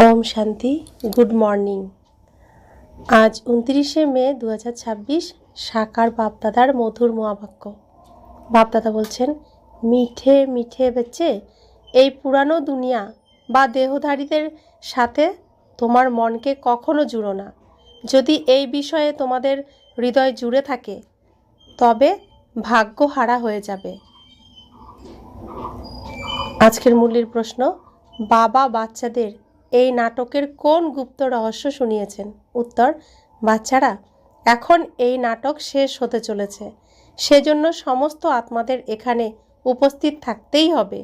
Om Shanti. Good morning. आज 29 मे 2026 साकार बापदादार मधुर महावाक्य। बापदादा बोलছেন, মিঠে মিঠে বেচে এই পুরানো দুনিয়া বা দেহধারীদের সাথে তোমার মনকে কখনো জুড়ো না। যদি এই বিষয়ে তোমাদের হৃদয় জুড়ে থাকে তবে ভাগ্য হারা হয়ে যাবে। আজকের মূল্যের প্রশ্ন, বাবা বাচ্চাদের এই নাটকের কোন গুপ্ত রহস্য শুনিয়েছেন? উত্তর, বাচ্চারা, এখন এই নাটক শেষ হতে চলেছে, সেজন্য সমস্ত আত্মাদের এখানে উপস্থিত থাকতেই হবে।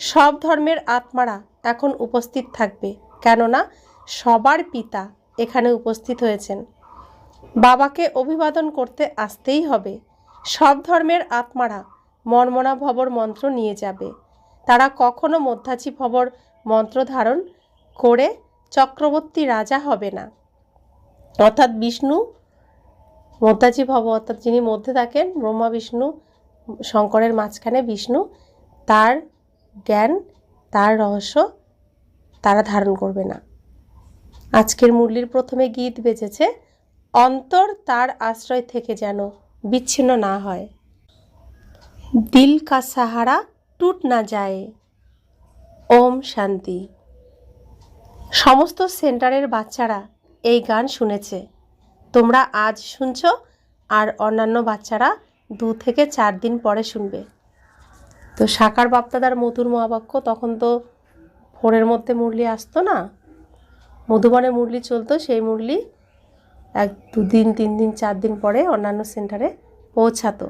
সব ধর্মের আত্মারা এখন উপস্থিত থাকবে, কেননা সবার পিতা এখানে উপস্থিত হয়েছেন। বাবাকে অভিবাদন করতে আসতেই হবে। সব ধর্মের আত্মারা মর্মনা ভবর মন্ত্র নিয়ে যাবে। তারা কখনো মধ্যাচী ভবর মন্ত্র ধারণ করে চক্রবর্তী রাজা হবে না। অর্থাৎ বিষ্ণু মধ্যাচী ভব, অর্থাৎ যিনি মধ্যে থাকেন, ব্রহ্মা বিষ্ণু শঙ্করের মাঝখানে বিষ্ণু, তার জ্ঞান, তার রহস্য তারা ধারণ করবে না। আজকের মুরলির প্রথমে গীত বেজেছে, অন্তর তার আশ্রয় থেকে যেন বিচ্ছিন্ন না হয়। দিল কা সাহারা টুট না যায়। ওম শান্তি। সমস্ত সেন্টারের বাচ্চারা এই গান শুনেছে, তোমরা আজ শুনছ, আর অন্যান্য বাচ্চারা 2 থেকে 4 দিন পরে শুনবে। তো সাকার বাপদাদার মধুর মহাবাক্য, তখন তো ফোনের মধ্যে মুরলি আসতো না, মধুবনে মুরলি চলতো, সেই মুরলি 1-2 দিন 3 দিন 4 দিন পরে অন্যান্য সেন্টারে পৌঁছাতো।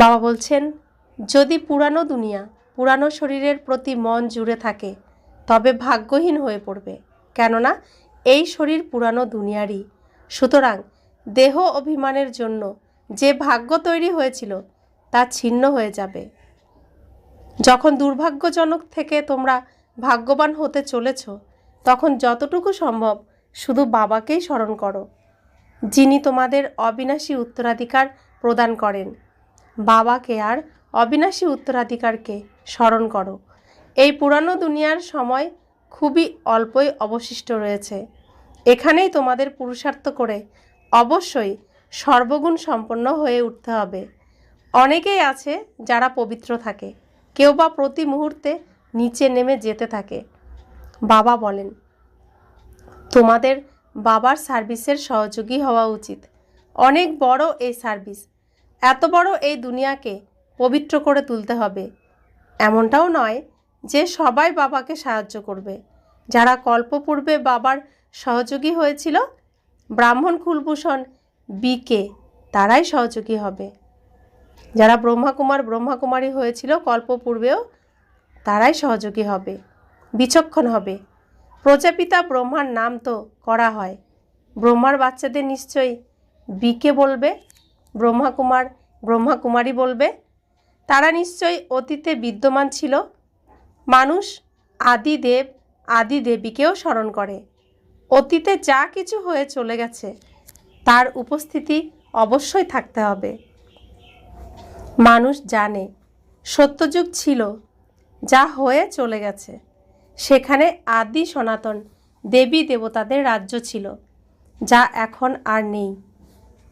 বাবা বলছেন, যদি পুরানো দুনিয়া, পুরানো শরীরের প্রতি মন জুড়ে থাকে তবে ভাগ্যহীন হয়ে পড়বে, কেননা এই শরীর পুরানো দুনিয়ারই। সুতরাং দেহ অভিমানের জন্য যে ভাগ্য তৈরি হয়েছিল তা ছিন্ন হয়ে যাবে। যখন দুর্ভাগ্যজনক থেকে তোমরা ভাগ্যবান হতে চলেছ, তখন যতটুকু সম্ভব শুধু বাবাকেই স্মরণ করো, যিনি তোমাদের অবিনাশী উত্তরাধিকার প্রদান করেন। বাবাকে আর অবিনাশী উত্তরাধিকারকে স্মরণ করো। এই পুরানো দুনিয়ার সময় খুবই অল্পই অবশিষ্ট রয়েছে। এখানেই তোমাদের পুরুষার্থ করে অবশ্যই সর্বগুণ সম্পন্ন হয়ে উঠতে হবে। অনেকেই আছে যারা পবিত্র থাকে, কেউ বা প্রতি মুহূর্তে নিচে নেমে যেতে থাকে। বাবা বলেন, তোমাদের বাবার সার্ভিসের সহযোগী হওয়া উচিত। অনেক বড় এই সার্ভিস, এত বড় এই দুনিয়াকে পবিত্র করে তুলতে হবে। এমনটাও নয় যে সবাই বাবাকে সাহায্য করবে। যারা কল্পপূর্বে বাবার সহযোগী হয়েছিল, ব্রাহ্মণ কুলভূষণ বিকে, তারাই সহযোগী হবে। যারা ব্রহ্মাকুমার ব্রহ্মাকুমারী হয়েছিল কল্পপূর্বেও, তারাই সহযোগী হবে, বিচক্ষণ হবে। প্রজাপিতা ব্রহ্মার নাম তো করা হয়, ব্রহ্মার বাচ্চাদের নিশ্চয়ই বিকে বলবে, ব্রহ্মাকুমার ব্রহ্মাকুমারী বলবে। তারা নিশ্চয়ই অতীতে বিদ্যমান ছিল। মানুষ আদিদেব আদি দেবীকেও স্মরণ করে। অতীতে যা কিছু হয়ে চলে গেছে তার উপস্থিতি অবশ্যই থাকতে হবে। মানুষ জানে সত্যযুগ ছিল, যা হয়ে চলে গেছে, সেখানে আদি সনাতন দেবী দেবতাদের রাজ্য ছিল, যা এখন আর নেই।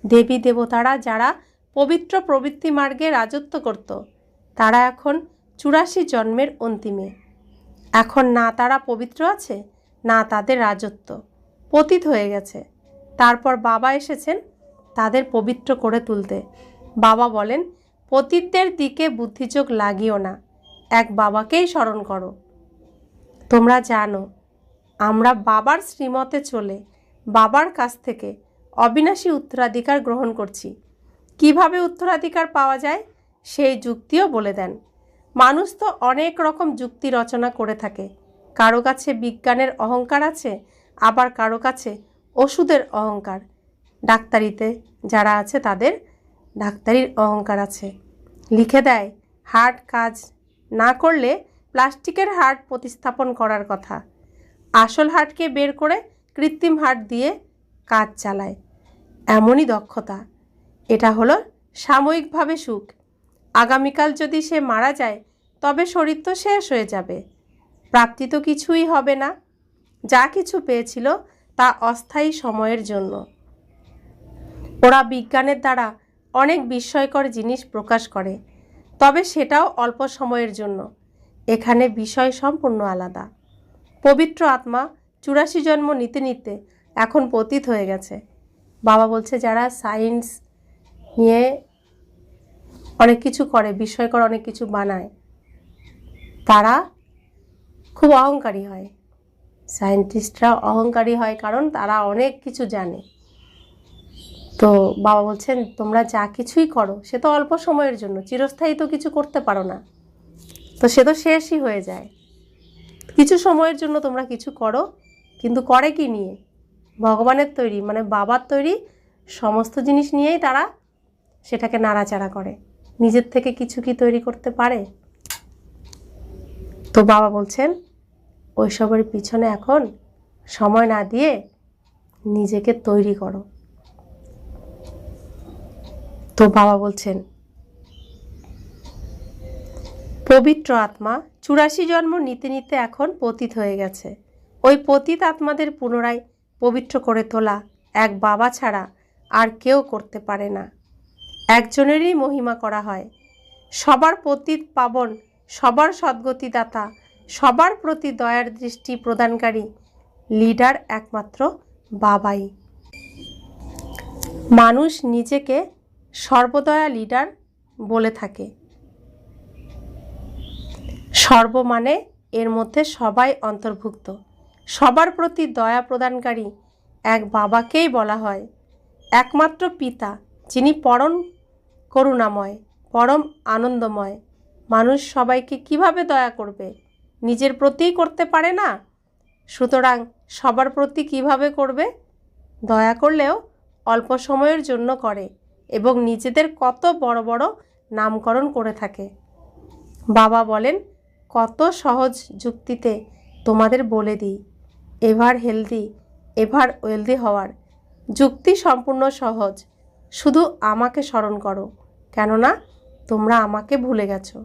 দেবী দেবতারা যারা পবিত্র প্রবৃত্তি মার্গে রাজত্ব করত, তারা এখন 84 জন্মের অন্তিমে। এখন না তারা পবিত্র আছে, না তাদের রাজত্ব, পতিত হয়ে গেছে। তারপর বাবা এসেছেন তাদের পবিত্র করে তুলতে। বাবা বলেন, পতিতদের দিকে বুদ্ধিযোগ লাগিও না, এক বাবাকেই স্মরণ করো। তোমরা জানো আমরা বাবার শ্রীমতে চলে বাবার কাছ থেকে অবিনাশী উত্তরাধিকার গ্রহণ করছি। কিভাবে উত্তরাধিকার পাওয়া যায় সেই যুক্তিও বলে দেন। মানুষ তো অনেক রকম যুক্তি রচনা করে থাকে। কারো কাছে বিজ্ঞানের অহংকার আছে, আবার কারো কাছে ওষুধের অহংকার। ডাক্তারিতে যারা আছে তাদের ডাক্তারির অহংকার আছে। লিখে দেয় হার্ট কাজ না করলে প্লাস্টিকের হার্ট প্রতিস্থাপন করার কথা। আসল হার্টকে বের করে কৃত্রিম হার্ট দিয়ে কাজ চালায়। এমনই দক্ষতা। এটা হলো সাময়িকভাবে সুখ। আগামীকাল যদি সে মারা যায় তবে শরীর তো শেষ হয়ে যাবে। প্রাপ্তি তো কিছুই হবে না। যা কিছু পেয়েছিল তা অস্থায়ী সময়ের জন্য। ওরা বিজ্ঞানের দ্বারা অনেক বিস্ময়কর জিনিস প্রকাশ করে, তবে সেটাও অল্প সময়ের জন্য। এখানে বিষয় সম্পূর্ণ আলাদা। পবিত্র আত্মা 84 জন্ম নিতে নিতে এখন পতিত হয়ে গেছে। বাবা বলছে যারা সায়েন্স নিয়ে অনেক কিছু করে, বিস্ময়কর অনেক কিছু বানায়, তারা খুব অহংকারী হয়। সায়েন্টিস্টরা অহংকারী হয় কারণ তারা অনেক কিছু জানে। তো বাবা বলছেন তোমরা যা কিছুই করো সে তো অল্প সময়ের জন্য, চিরস্থায়ী তো কিছু করতে পারো না, তো সে তো শেষই হয়ে যায়। কিছু সময়ের জন্য তোমরা কিছু করো, কিন্তু করে কি নিয়ে? ভগবানের তৈরি, মানে বাবার তৈরি সমস্ত জিনিস নিয়েই তারা সেটাকে নাড়াচাড়া করে। নিজের থেকে কিছু কি তৈরি করতে পারে? তো বাবা বলছেন ওইসবের পিছনে এখন সময় না দিয়ে নিজেকে তৈরি করো। তো বাবা বলছেন পবিত্র আত্মা 84 জন্ম নিতে নিতে এখন পতিত হয়ে গেছে। ওই পতিত আত্মাদের পুনরায় পবিত্র করে তোলা এক বাবা ছাড়া আর কেউ করতে পারে না। একজনেরই মহিমা করা হয়। সবার পতিত পাবন, সবার সদ্গতিদাতা, সবার প্রতি দয়ার দৃষ্টি প্রদানকারী লিডার একমাত্র বাবাই। মানুষ নিজেকে সর্বদয়া লিডার বলে থাকে। সর্ব মানে এর মধ্যে সবাই অন্তর্ভুক্ত। সবার প্রতি দয়া প্রদানকারী এক বাবাকেই বলা হয় একমাত্র পিতা, যিনি পরম করুণাময়, পরম আনন্দময়। মানুষ সবাইকে কিভাবে দয়া করবে? নিজের প্রতিই করতে পারে না, সুতরাং সবার প্রতি কিভাবে করবে? দয়া করলেও অল্প সময়ের জন্য করে এবং নিজেদের কত বড় বড় নামকরণ করে থাকে। বাবা বলেন কত সহজ যুক্তিতে তোমাদের বলে দিই, এভার হেলদি এভার ওয়েলদি হওয়ার যুক্তি সম্পূর্ণ সহজ। শুধু আমাকে স্মরণ করো, কেননা তোমরা আমাকে ভুলে গেছো।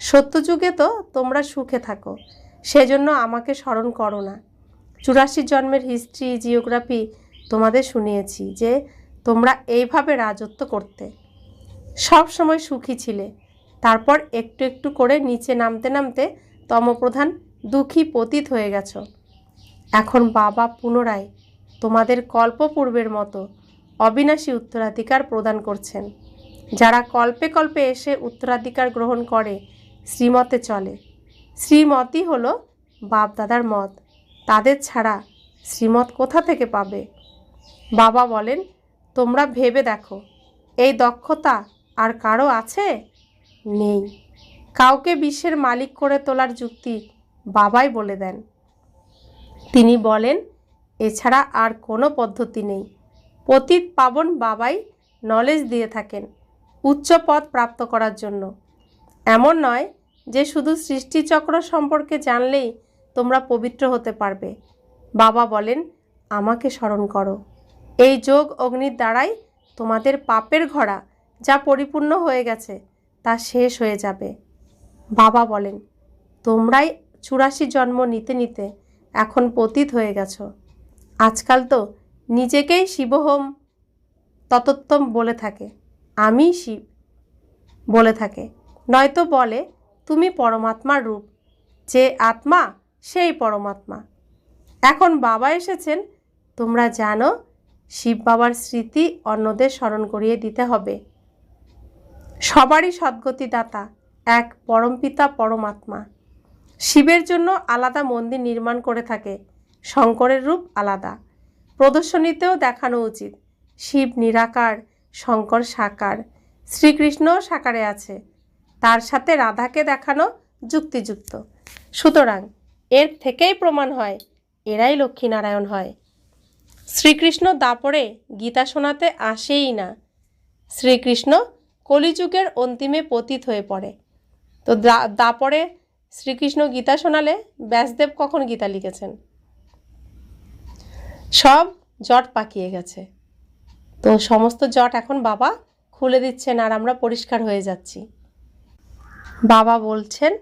সত্যযুগে তো তোমরা সুখে থাকো, সেজন্য আমাকে স্মরণ করো না। 84 জন্মের হিস্ট্রি, জিওগ্রাফি তোমাদের শুনিয়েছি যে তোমরা এইভাবে রাজত্ব করতে, সব সময় সুখী ছিলে। তারপর একটু একটু করে নিচে নামতে নামতে তমপ্রধান দুঃখী পতিত হয়ে গেছ। এখন বাবা পুনরায় তোমাদের কল্পপূর্বের মতো অবিনাশী উত্তরাধিকার প্রদান করছেন। যারা কল্পে কল্পে এসে উত্তরাধিকার গ্রহণ করে শ্রীমতে চলে। শ্রীমতই হলো বাপদাদার মত, তাদের ছাড়া শ্রীমত কোথা থেকে পাবে? বাবা বলেন তোমরা ভেবে দেখো, এই দক্ষতা আর কারো আছে? নেই। কাউকে বিশ্বের মালিক করে তোলার যুক্তি বাবাই বলে দেন। তিনি বলেন এছাড়া আর কোনো পদ্ধতি নেই। পতিত পাবন বাবাই নলেজ দিয়ে থাকেন উচ্চ পদ প্রাপ্ত করার জন্য। এমন নয় যে শুধু সৃষ্টিচক্র সম্পর্কে জানলেই তোমরা পবিত্র হতে পারবে। বাবা বলেন আমাকে স্মরণ করো, এই যোগ অগ্নির দ্বারাই তোমাদের পাপের ঘোড়া যা পরিপূর্ণ হয়ে গেছে তা শেষ হয়ে যাবে। বাবা বলেন তোমরাই 84 জন্ম নিতে নিতে এখন পতিত হয়ে গেছো। আজকাল তো নিজেকেই শিবহোম ততোত্তম বলে থাকে, আমি শিব বলে থাকে, নয়তো বলে তুমি পরমাত্মার রূপ, যে আত্মা সেই পরমাত্মা। এখন বাবা এসেছেন, তোমরা জানো শিব বাবার স্মৃতি অন্যদের স্মরণ করিয়ে দিতে হবে। সবারই সদ্গতিদাতা এক পরমপিতা পরমাত্মা। শিবের জন্য আলাদা মন্দির নির্মাণ করে থাকে, শঙ্করের রূপ আলাদা। প্রদর্শনীতেও দেখানো উচিত শিব নিরাকার, শঙ্কর সাকার, শ্রীকৃষ্ণও সাকারে আছে, তার সাথে রাধাকে দেখানো যুক্তিযুক্ত। সুতরাং এর থেকেই প্রমাণ হয় এরাই লক্ষ্মীনারায়ণ হয়। শ্রীকৃষ্ণ দাপরে গীতা শোনাতে আসেই না। শ্রীকৃষ্ণ কলিযুগের অন্তিমে পতিত হয়ে পড়ে। তো দাপরে শ্রীকৃষ্ণ গীতা শোনালে ব্যাসদেব কখন গীতা লিখেছেন? সব জট পাকিয়ে গেছে। তো সমস্ত জট এখন বাবা খুলে দিচ্ছেন আর আমরা পরিষ্কার হয়ে যাচ্ছি। বাবা বলছেন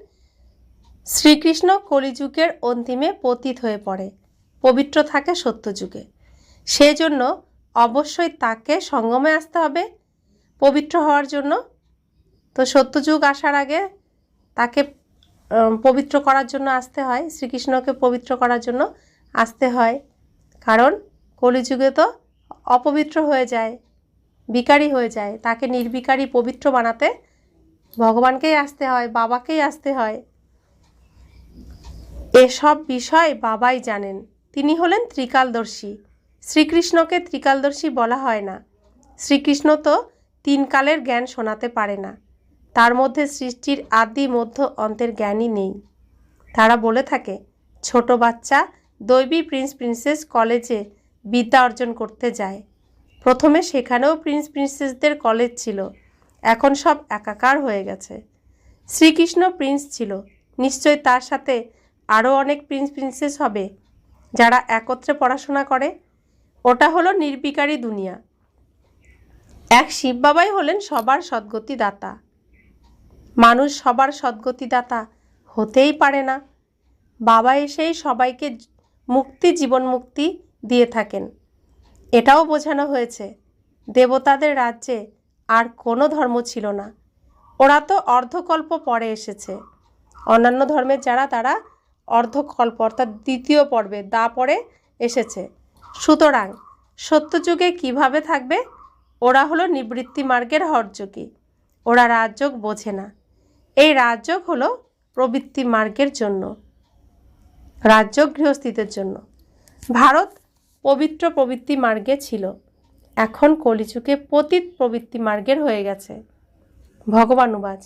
শ্রীকৃষ্ণ কলিযুগের অন্তিমে পতিত হয়ে পড়ে, পবিত্র থাকে সত্যযুগে। সেজন্য অবশ্যই তাকে সঙ্গমে আসতে হবে পবিত্র হওয়ার জন্য। তো সত্যযুগ আসার আগে তাকে পবিত্র করার জন্য আসতে হয়, শ্রীকৃষ্ণকে পবিত্র করার জন্য আসতে হয়। কারণ কলিযুগে তো অপবিত্র হয়ে যায়, বিকারী হয়ে যায়। তাকে নির্বিকারী পবিত্র বানাতে ভগবানকেই আসতে হয়, বাবাকেই আসতে হয়। এসব বিষয় বাবাই জানেন, তিনি হলেন ত্রিকালদর্শী। শ্রীকৃষ্ণকে ত্রিকালদর্শী বলা হয় না। শ্রীকৃষ্ণ তো তিন কালের জ্ঞান শোনাতে পারে না, তার মধ্যে সৃষ্টির আদি মধ্য অন্তের জ্ঞানই নেই। তারা বলে থাকে ছোট বাচ্চা দৈবী প্রিন্স প্রিন্সেস কলেজে বিদ্যা অর্জন করতে যায়। প্রথমে সেখানেও প্রিন্স প্রিন্সেসদের কলেজ ছিল, এখন সব একাকার হয়ে গেছে। শ্রীকৃষ্ণ প্রিন্স ছিল, নিশ্চয় তার সাথে আরও অনেক প্রিন্স প্রিন্সেস হবে যারা একত্রে পড়াশোনা করে। ওটা হলো নির্বিকারী দুনিয়া। এক শিব বাবাই হলেন সবার সদ্গতি দাতা। মানুষ সবার সদ্গতি দাতা হতেই পারে না। বাবা এসেই সবাইকে মুক্তি, জীবন মুক্তি দিয়ে থাকেন। এটাও বোঝানো হয়েছে দেবতাদের রাজ্যে আর কোনো ধর্ম ছিল না, ওরা তো অর্ধকল্প পরে এসেছে। অন্যান্য ধর্মের যারা, তারা অর্ধকল্প অর্থাৎ দ্বিতীয় পর্বে পরে এসেছে। সুতরাং সত্যযুগে কিভাবে থাকবে? ওরা হলো নিবৃত্তি মার্গের হঠযোগী, ওরা রাজযোগ বোঝে না। এই রাজযোগ হলো প্রবৃত্তি মার্গের জন্য, রাজযোগ গৃহস্থীদের জন্য। ভারত পবিত্র প্রবৃত্তি মার্গে ছিল, এখন কলিযুগে পতিত প্রবৃত্তি মার্গের হয়ে গেছে। ভগবানুবাচ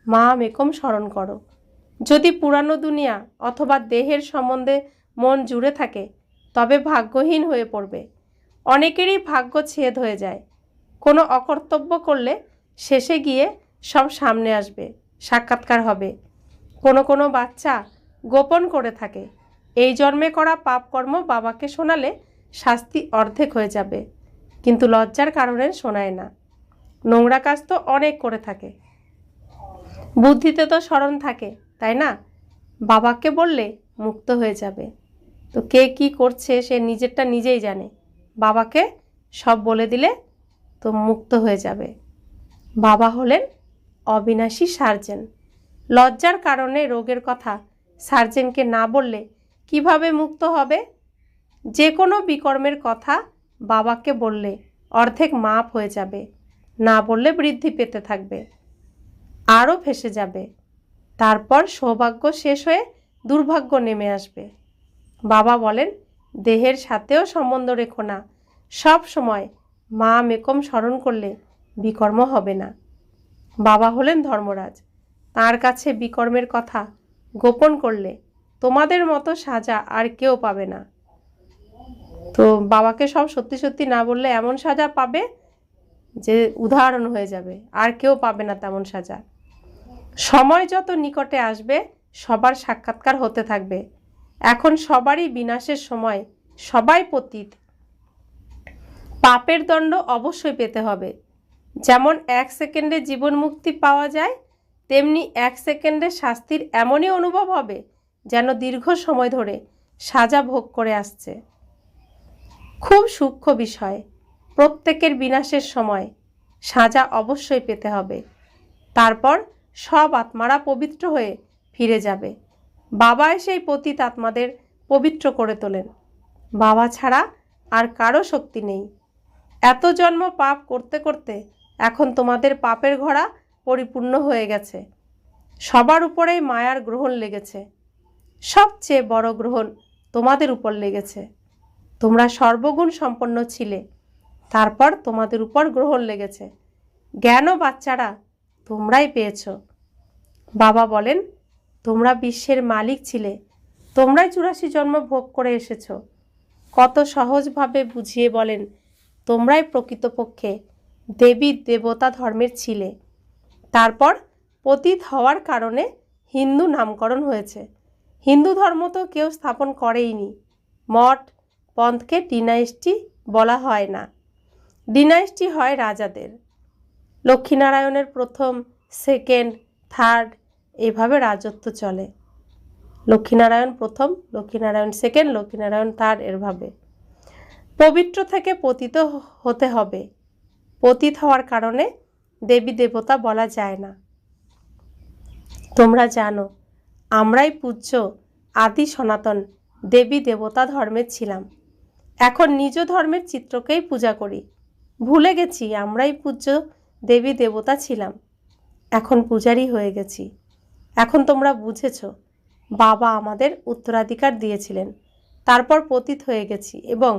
মা মেকম স্মরণ করো। যদি পুরানো দুনিয়া অথবা দেহের সম্বন্ধে মন জুড়ে থাকে তবে ভাগ্যহীন হয়ে পড়বে। অনেকেরই ভাগ্য ছেদ হয়ে যায়। কোনো অকর্তব্য করলে শেষে গিয়ে সব সামনে আসবে, সাক্ষাৎকার হবে। কোনো কোনো বাচ্চা গোপন করে থাকে, এই জন্মে করা পাপ কর্ম বাবাকে শোনালে শাস্তি অর্ধেক হয়ে যাবে, কিন্তু লজ্জার কারণে শোনায় না। নোংরা কাজ তো অনেক করে থাকে, বুদ্ধিতে তো স্মরণ থাকে, তাই না? বাবাকে বললে মুক্ত হয়ে যাবে। তো কে কি করছে সে নিজেরটা নিজেই জানে, বাবাকে সব বলে দিলে তো মুক্ত হয়ে যাবে। বাবা হলেন অবিনাশী সার্জেন। লজ্জার কারণে রোগের কথা সার্জেনকে না বললে কিভাবে মুক্ত হবে? যে কোনো বিকর্মের কথা বাবাকে বললে অর্ধেক মাপ হয়ে যাবে, না বললে বৃদ্ধি পেতে থাকবে, আরও ফেসে যাবে। তারপর সৌভাগ্য শেষ হয়ে দুর্ভাগ্য নেমে আসবে। বাবা বলেন দেহের সাথেও সম্বন্ধ রেখো না, সব সময় মা মেকম স্মরণ করলে বিকর্ম হবে না। বাবা হলেন ধর্মরাজ, তার কাছে বিকর্মের কথা গোপন করলে তোমাদের মতো সাজা আর কেউ পাবে না। তো বাবাকে সব সত্যি সত্যি না বললে এমন সাজা পাবে যে উদাহরণ হয়ে যাবে, আর কেউ পাবে না তেমন সাজা। সময় যত নিকটে আসবে সবার সাক্ষাৎকার হতে থাকবে। এখন সবারই বিনাশের সময়, সবাই পতিত। পাপের দণ্ড অবশ্যই পেতে হবে। যেমন 1 সেকেন্ডে জীবন মুক্তি পাওয়া যায়, তেমনি 1 সেকেন্ডে শাস্তির এমনই অনুভব হবে যেন দীর্ঘ সময় ধরে সাজা ভোগ করে আসছে। খুব সূক্ষ্ম বিষয়। প্রত্যেকের বিনাশের সময় সাজা অবশ্যই পেতে হবে, তারপর সব আত্মারা পবিত্র হয়ে ফিরে যাবে। বাবা সেই পতিত আত্মাদের পবিত্র করে তোলেন। বাবা ছাড়া আর কারো শক্তি নেই। এত জন্ম পাপ করতে করতে এখন তোমাদের পাপের ঘোড়া পরিপূর্ণ হয়ে গেছে। সবার উপরেই মায়ার গ্রহণ লেগেছে, সবচেয়ে বড় গ্রহণ তোমাদের উপর লেগেছে। তোমরা সর্বগুণ সম্পন্ন ছিলে, তারপর তোমাদের উপর গ্রহণ লেগেছে। জ্ঞানও বাচ্চারা তোমরাই পেয়েছ। বাবা বলেন তোমরা বিশ্বের মালিক ছিলে, তোমরাই 84 জন্ম ভোগ করে এসেছ। কত সহজভাবে বুঝিয়ে বলেন তোমরাই প্রকৃতপক্ষে দেবী দেবতা ধর্মের ছিলে। তারপর পতিত হওয়ার কারণে হিন্দু নামকরণ হয়েছে। হিন্দু ধর্ম তো কেউ স্থাপন করেইনি। মঠ পন্থকে ডিনাইস্টি বলা হয় না, ডিনাইস্টি হয় রাজাদের। লক্ষ্মীনারায়ণের প্রথম, সেকেন্ড, থার্ড এভাবে রাজত্ব চলে। লক্ষ্মীনারায়ণ প্রথম, লক্ষ্মীনারায়ণ সেকেন্ড, লক্ষ্মীনারায়ণ থার্ড, এরভাবে। পবিত্র থেকে পতিত হতে হবে। পতিত হওয়ার কারণে দেবী দেবতা বলা যায় না। তোমরা জানো আমরাই পূজ্য আদি সনাতন দেবী দেবতা ধর্মের ছিলাম। এখন নিজ ধর্মের চিত্রকেই পূজা করি। ভুলে গেছি আমরাই পূজ্য দেবী দেবতা ছিলাম, এখন পূজারী হয়ে গেছি। এখন তোমরা বুঝেছ বাবা আমাদের উত্তরাধিকার দিয়েছিলেন, তারপর পতিত হয়ে গেছি এবং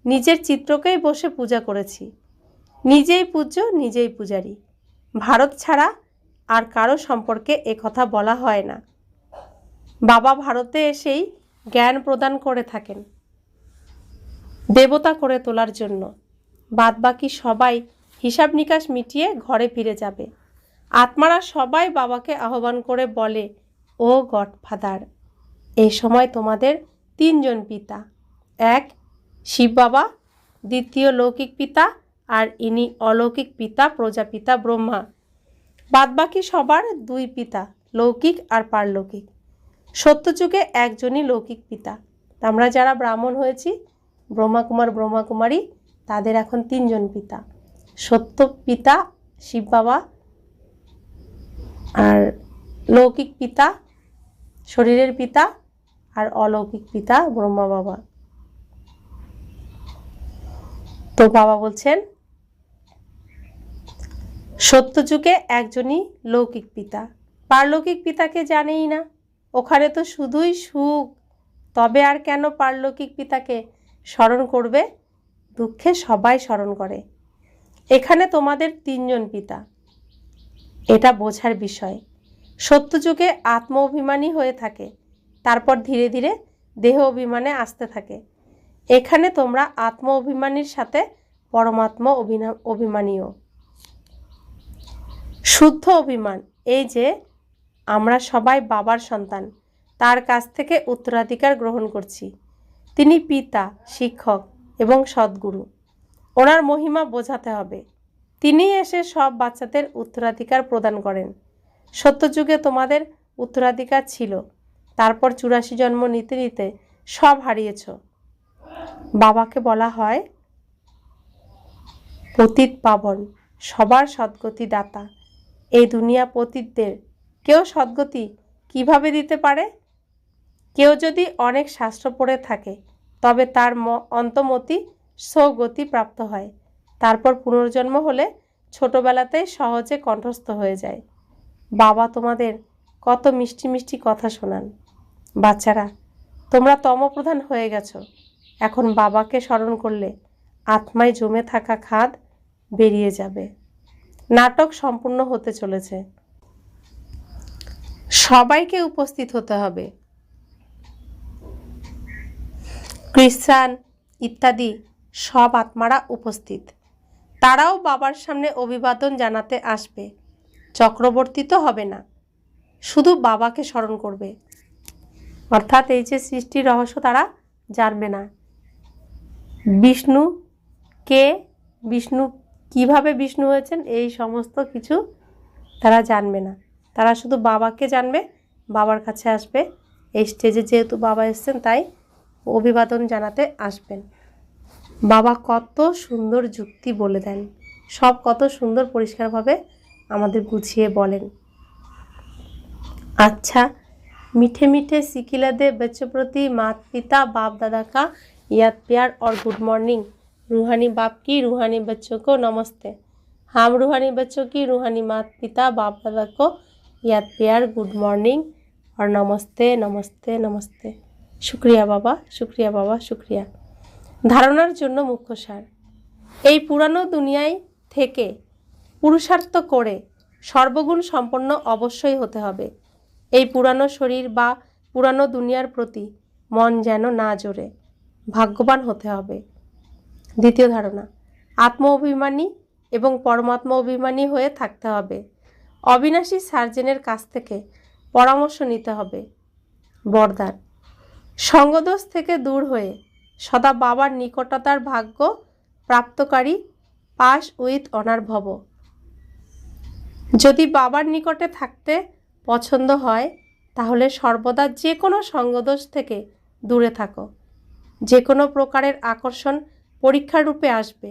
নিজের চিত্রকেই বসে পূজা করেছি। নিজেই পূজ্য, নিজেই পূজারী। ভারত ছাড়া আর কারো সম্পর্কে কথা বলা হয় না। বাবা ভারতে এসেই জ্ঞান প্রদান করে থাকেন দেবতা করে তোলার জন্য। বাদবাকি সবাই হিসাব নিকাশ মিটিয়ে ঘরে ফিরে যাবে। আত্মারা সবাই বাবাকে আহ্বান করে বলে, ও গডফাদার। এই সময় তোমাদের তিনজন পিতা, এক শিব বাবা, দ্বিতীয় লৌকিক পিতা, আর ইনি অলৌকিক পিতা প্রজাপিতা ব্রহ্মা। বাদবাকি সবার দুই পিতা, লৌকিক আর পারলৌকিক। সত্যযুগে একজনই লৌকিক পিতা। আমরা যারা ব্রাহ্মণ হয়েছি, ব্রহ্মাকুমার ব্রহ্মাকুমারী, তাদের এখন তিনজন পিতা। সত্য পিতা শিব বাবা, আর লৌকিক পিতা শরীরের পিতা, আর অলৌকিক পিতা ব্রহ্মা বাবা। তো বাবা বলছেন সত্যযুগে একজনই লৌকিক পিতা। পারলৌকিক পিতাকে জানেই না, ওখানে তো শুধুই সুখ। তবে আর কেন পারলৌকিক পিতাকে স্মরণ করবে? দুঃখে সবাই স্মরণ করে। এখানে তোমাদের তিনজন পিতা, এটা বোঝার বিষয়। সত্যযুগে আত্ম অভিমানী হয়ে থাকে, তারপর ধীরে ধীরে দেহ অভিমানে আসতে থাকে। এখানে তোমরা আত্ম অভিমানীর সাথে পরমাত্মা অভিমানীও। শুদ্ধ অভিমান এই যে আমরা সবাই বাবার সন্তান, তার কাছ থেকে উত্তরাধিকার গ্রহণ করছি। তিনি পিতা, শিক্ষক এবং সদ্গুরু। ওনার মহিমা বোঝাতে হবে। তিনি এসে সব বাচ্চাদের উত্তরাধিকার প্রদান করেন। সত্যযুগে তোমাদের উত্তরাধিকার ছিল, তারপর 84 জন্ম নিতে নিতে সব হারিয়েছ। বাবাকে বলা হয় পতিত পাবন, সবার সদ্গতি দাতা। এই দুনিয়া পতিতদের কেউ সদ্গতি কিভাবে দিতে পারে? কেউ যদি অনেক শাস্ত্র পড়ে থাকে তবে তার অন্তমতি সগতি প্রাপ্ত হয়। তারপর পুনর্জন্ম হলে ছোটবেলাতেই সহজে কণ্ঠস্থ হয়ে যায়। বাবা তোমাদের কত মিষ্টি মিষ্টি কথা শোনান। বাচ্চারা, তোমরা তমপ্রধান হয়ে গেছো। এখন বাবাকে স্মরণ করলে আত্মায় জমে থাকা খাদ বেরিয়ে যাবে। নাটক সম্পূর্ণ হতে চলেছে। সবাইকে উপস্থিত হতে হবে। খ্রিস্টান ইত্যাদি সব আত্মারা উপস্থিত। তারাও বাবার সামনে অভিবাদন জানাতে আসবে। চক্রবর্তী তো হবে না, শুধু বাবাকে স্মরণ করবে। অর্থাৎ এই যে সৃষ্টির রহস্য তারা জানবে না। বিষ্ণু কে, বিষ্ণু কিভাবে বিষ্ণু হয়েছেন, এই সমস্ত কিছু তারা জানবে না। তারা শুধু বাবাকে জানবে, বাবার কাছে আসবে। এই স্টেজে যেহেতু বাবা এসছেন তাই অভিবাদন জানাতে আসবেন। বাবা কত সুন্দর যুক্তি বলে দেন, সব কত সুন্দর পরিষ্কারভাবে আমাদের গুছিয়ে বলেন। अच्छा, मीठे मीठे सिकिला दे बच्चों प्रति माता पिता बाप दादा का याद प्यार और गुड मॉर्निंग। रूहानी बाप की रूहानी बच्चों को नमस्ते। हम रूहानी बच्चों की रूहानी माता पिता बाप दादा को याद प्यार गुड मॉर्निंग और नमस्ते नमस्ते नमस्ते। शुक्रिया बाबा, शुक्रिया बाबा, शुक्रिया। ধারণার জন্য মুখ্য সার। এই পুরানো দুনিয়ায় থেকে পুরুষার্থ করে সর্বগুণ সম্পন্ন অবশ্যই হতে হবে। এই পুরানো শরীর বা পুরানো দুনিয়ার প্রতি মন যেন না জোরে, ভাগ্যবান হতে হবে। দ্বিতীয় ধারণা, আত্ম অভিমানী এবং পরমাত্মা অভিমানী হয়ে থাকতে হবে। অবিনাশী সার্জেনের কাছ থেকে পরামর্শ নিতে হবে। বরদান, সঙ্গদোষ থেকে দূর হয়ে সদা বাবার নিকটতার ভাগ্য প্রাপ্তকারী পাস উইথ অনার ভব। যদি বাবার নিকটে থাকতে পছন্দ হয় তাহলে সর্বদা যে কোনো সঙ্গদোষ থেকে দূরে থাকো। যে কোনো প্রকারের আকর্ষণ পরীক্ষার রূপে আসবে,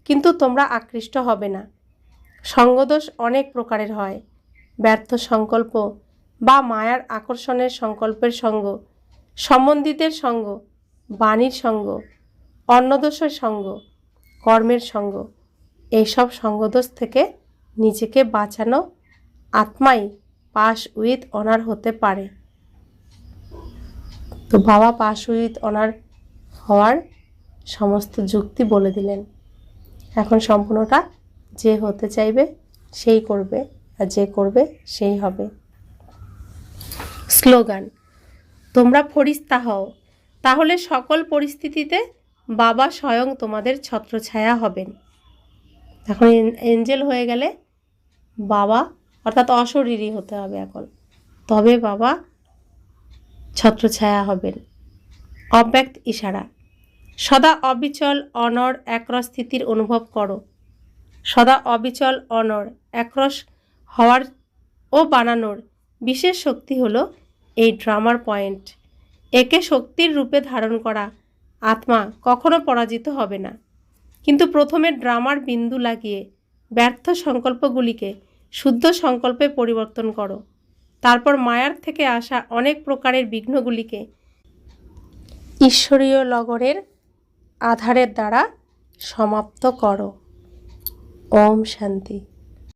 কিন্তু তোমরা আকৃষ্ট হবে না। সঙ্গদোষ অনেক প্রকারের হয়। ব্যর্থ সংকল্প বা মায়ার আকর্ষণের সংকল্পের সঙ্গ, সম্বন্ধিতের সঙ্গ, বাণীর সঙ্গ, অন্নদোষের সঙ্গ, কর্মের সঙ্গ। এইসব সঙ্গদোষ থেকে নিজেকে বাঁচানো আত্মাই পাস উইথ অনার হতে পারে। তো বাবা পাস উইথ অনার হওয়ার সমস্ত যুক্তি বলে দিলেন। এখন সম্পূর্ণটা যে হতে চাইবে সেই করবে, আর যে করবে সেই হবে। স্লোগান: তোমরা ফরিস্তা হও, তাহলে সকল পরিস্থিতিতে বাবা স্বয়ং তোমাদের ছত্রছায়া হবেন। এখন এঞ্জেল হয়ে গেলে বাবা অর্থাৎ অশরীরী হতে হবে এখন, তবে বাবা ছত্রছায়া হবেন। অব্যক্ত ইশারা: সদা অবিচল অনড় একরস স্থিতির অনুভব করো। সদা অবিচল অনড় একরস হওয়ার ও বানানোর বিশেষ শক্তি হলো এই ড্রামার পয়েন্ট। একে শক্তির রূপে ধারণ করা আত্মা কখনো পরাজিত হবে না। কিন্তু প্রথমে ড্রামার বিন্দু লাগিয়ে ব্যর্থ সংকল্পগুলিকে শুদ্ধ সংকল্পে পরিবর্তন করো। তারপর মায়ার থেকে আসা অনেক প্রকারের বিঘ্নগুলিকে ঈশ্বরীয় লগনের আধারের দ্বারা সমাপ্ত করো। ওম শান্তি।